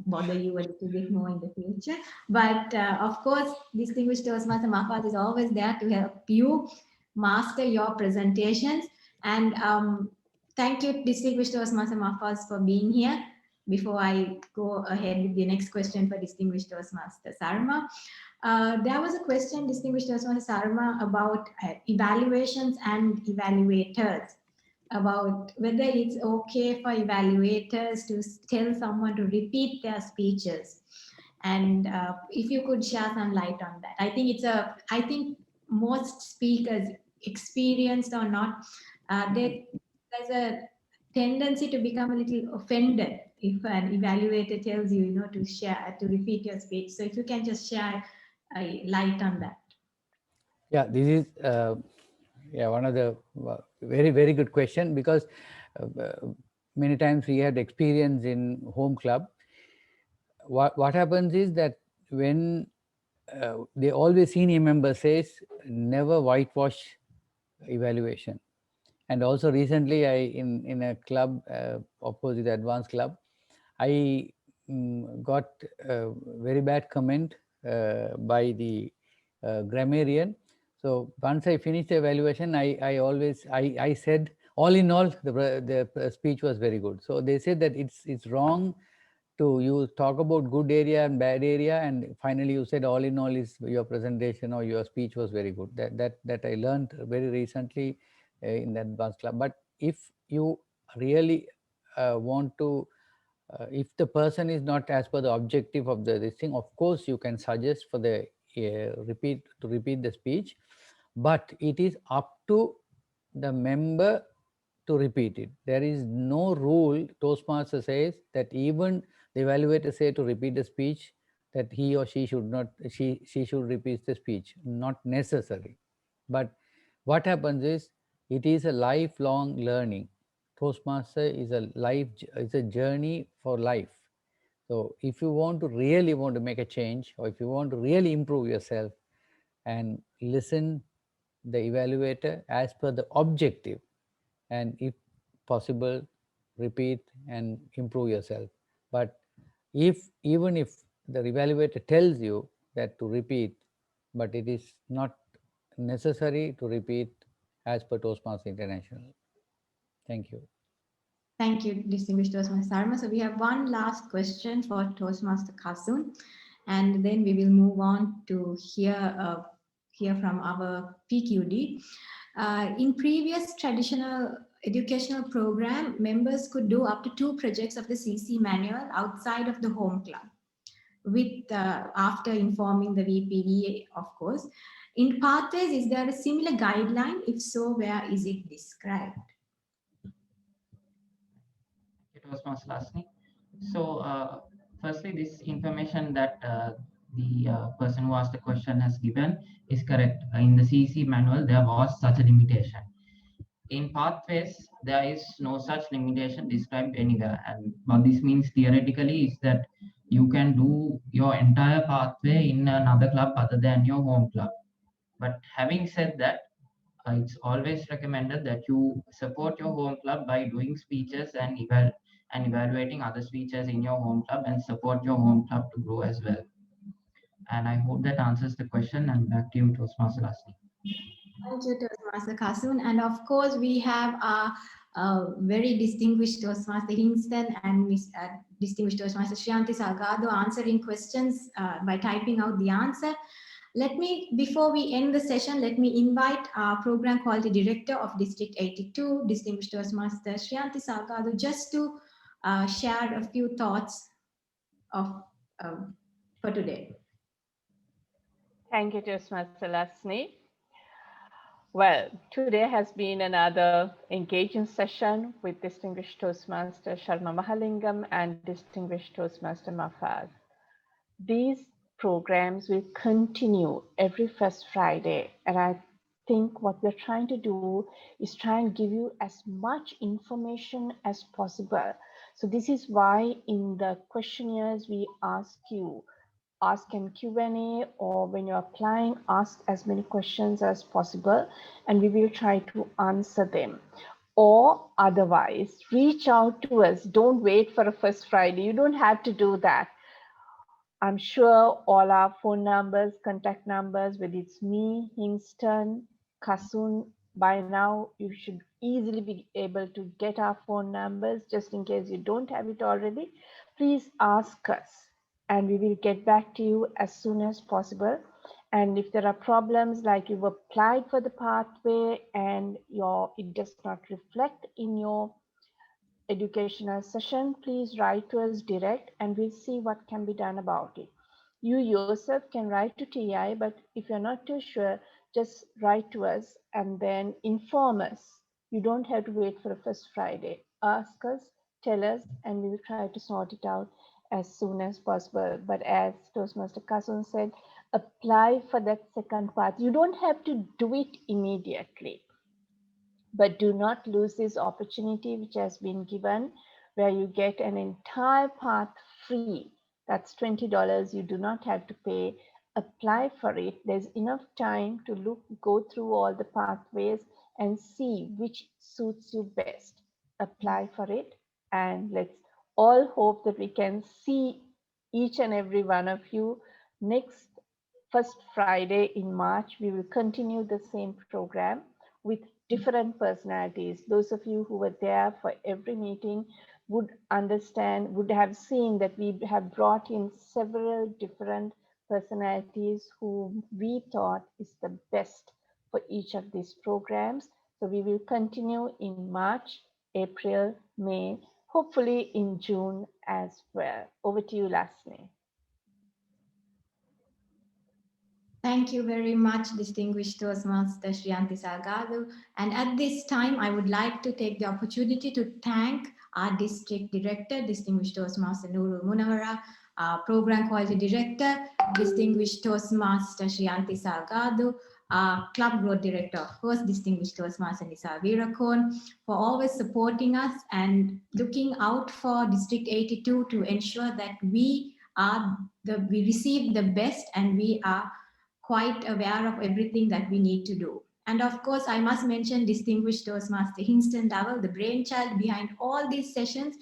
bother you a little bit more in the future. But of course, distinguished Toastmaster Mahfaz is always there to help you master your presentations. And thank you, distinguished Toastmaster Mahfaz, for being here. Before I go ahead with the next question for distinguished Toastmaster Sarma. There was a question, distinguished Toastmaster Sarma, about evaluations and evaluators, about whether it's okay for evaluators to tell someone to repeat their speeches. And if you could share some light on that. I think most speakers, experienced or not, there's a tendency to become a little offended if an evaluator tells you, to repeat your speech. So if you can just share a light on that. Yeah, this is one of the very, very good question, because many times we had experience in home club. What happens is that when the always senior member says never whitewash evaluation. And also recently in a club opposite advanced club, I got a very bad comment by the grammarian. So once I finished the evaluation, I said, all in all, the speech was very good. So they said that it's wrong to talk about good area and bad area, and finally you said all in all is your presentation or your speech was very good. That I learned very recently in the advanced club. But if you really want to, if the person is not as per the objective of this thing, of course you can suggest for the repeat the speech, but it is up to the member to repeat it. There is no rule. Toastmaster says that even the evaluator say to repeat the speech, that he or she should not, she should repeat the speech. Not necessary. But what happens is, it is a lifelong learning. Toastmaster is a journey for life. So if you really want to make a change, or if you want to really improve yourself, and listen the evaluator as per the objective, and if possible repeat and improve yourself. But even if the evaluator tells you that to repeat, but it is not necessary to repeat as per Toastmasters International. Thank you. Thank you, distinguished Toastmaster Sarma. So we have one last question for Toastmaster Kasun, and then we will move on to hear from our PQD. In previous traditional educational program, members could do up to 2 projects of the CC manual outside of the home club, with after informing the VPD, of course. In Pathways, is there a similar guideline? If so, where is it described? It was Lasni. So firstly, this information that the person who asked the question has given is correct. In the CEC manual, there was such a limitation. In Pathways, there is no such limitation described anywhere. And what this means theoretically is that you can do your entire pathway in another club other than your home club. But having said that, it's always recommended that you support your home club by doing speeches and evaluating other speeches in your home club, and support your home club to grow as well. And I hope that answers the question, and back to you, Toastmaster Lasni. Thank you, Toastmaster Kasun. And of course, we have our very distinguished Toastmaster Hingston and distinguished Toastmaster Shriyanti Salgado answering questions by typing out the answer. Before we end the session, let me invite our Program Quality Director of District 82, distinguished Toastmaster Shriyanti Salgado, just to share a few thoughts for today. Thank you, Toastmaster Lasni. Well, today has been another engaging session with distinguished Toastmaster Sharma Mahalingam and distinguished Toastmaster Mahfaz. These programs will continue every first Friday. And I think what we're trying to do is try and give you as much information as possible. So this is why in the questionnaires we ask in Q&A, or when you're applying, ask as many questions as possible, and we will try to answer them. Or otherwise, reach out to us. Don't wait for a first Friday. You don't have to do that. I'm sure all our phone numbers, contact numbers, whether it's me, Hingston, Kasun, by now you should easily be able to get our phone numbers. Just in case you don't have it already, please ask us and we will get back to you as soon as possible. And if there are problems like you've applied for the pathway and it does not reflect in your educational session, please write to us direct and we'll see what can be done about it. You yourself can write to TI, but if you're not too sure, just write to us and then inform us. You don't have to wait for the first Friday. Ask us, tell us, and we will try to sort it out as soon as possible. But as Toastmaster Kasun said, apply for that second path. You don't have to do it immediately. But do not lose this opportunity which has been given, where you get an entire path free. That's $20. You do not have to pay. Apply for it. There's enough time to go through all the pathways and see which suits you best. Apply for it, and let's all hope that we can see each and every one of you next first Friday in March. We will continue the same program with different personalities. Those of you who were there for every meeting would understand, would have seen that we have brought in several different personalities who we thought is the best for each of these programs. So we will continue in March, April, May, hopefully in June as well. Over to you, Lasni. Thank you very much, distinguished Toastmaster Shriyanti Salgado. And at this time, I would like to take the opportunity to thank our district director, distinguished Toastmaster Nurul Munawara, our program quality director, distinguished Toastmaster Shriyanti Salgado, our club growth director, of course, distinguished Toastmaster Nisal Virakon, for always supporting us and looking out for District 82 to ensure that we receive the best and we are quite aware of everything that we need to do. And of course, I must mention distinguished Toastmaster Hingston Dowell, the brainchild behind all these sessions,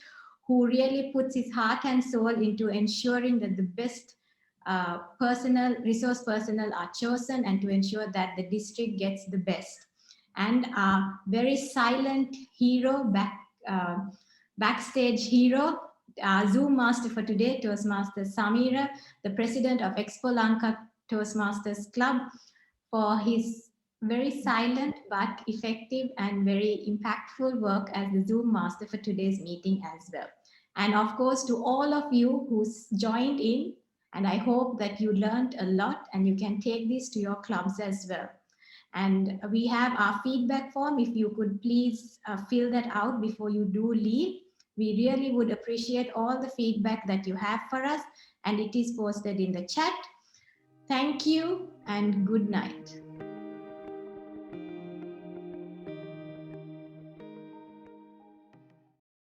who really puts his heart and soul into ensuring that the best resource personnel are chosen and to ensure that the district gets the best. And our very silent hero, backstage hero, Zoom master for today, Toastmaster Samira, the president of Expo Lanka Toastmasters Club, for his very silent but effective and very impactful work as the Zoom master for today's meeting as well. And of course, to all of you who's joined in, and I hope that you learned a lot and you can take this to your clubs as well. And we have our feedback form. If you could please fill that out before you do leave. We really would appreciate all the feedback that you have for us, and it is posted in the chat. Thank you and good night.